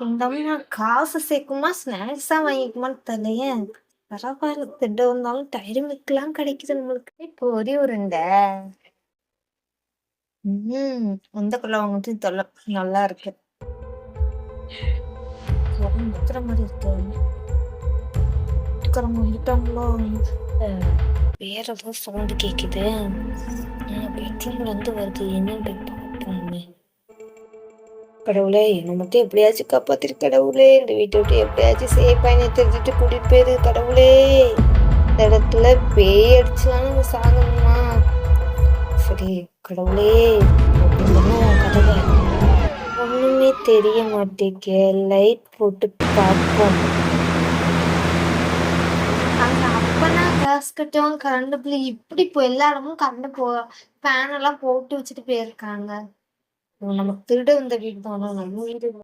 இந்த அம்மா காசு சேர்க்குமா, ஸ்நாக்ஸா வாங்கிக்குமான்னு தெரியலையே. பரவாயில்ல, திட்டு வந்தாலும் டைரி மில்க்லாம் கிடைக்குது நம்மளுக்கு. பொரி உருண்டை. இந்த வாங்கிட்டு தொல்ல நல்லா இருக்கு. முத்துற மாதிரி இருக்கு. வீட்டுக்காரங்க வந்துட்டாங்களோ? வேற ஏதோ சவுண்டு கேக்குது. பெட்ரூம்ல இருந்து வருது. என்னன்னு போய் பார்ப்போமே. கடவுளே, என்னை மட்டும் எப்படியாச்சும் காப்பாத்திரு கடவுளே. இந்த வீட்டை விட்டு எப்படியாச்சும் சேஃபா என்னை தெரிஞ்சுட்டு கூட்டிட்டு போயிரு கடவுளே. இந்த இடத்துல பேய் அடிச்சாலும் சாகணுமா? சரி கடவுளே அப்படின்னு கதவை. ஒண்ணுமே தெரிய மாட்டேங்க. லைட் போட்டு பார்ப்போம். அங்க அப்பனா கேஸ் கட்டும் கரண்ட் பில் இப்படி இப்போ எல்லா இடமும் ஃபேன் எல்லாம் போட்டு வச்சுட்டு போயிருக்காங்க. நமக்கு திருட வந்த வீடு தானே, நம்ம வீடு.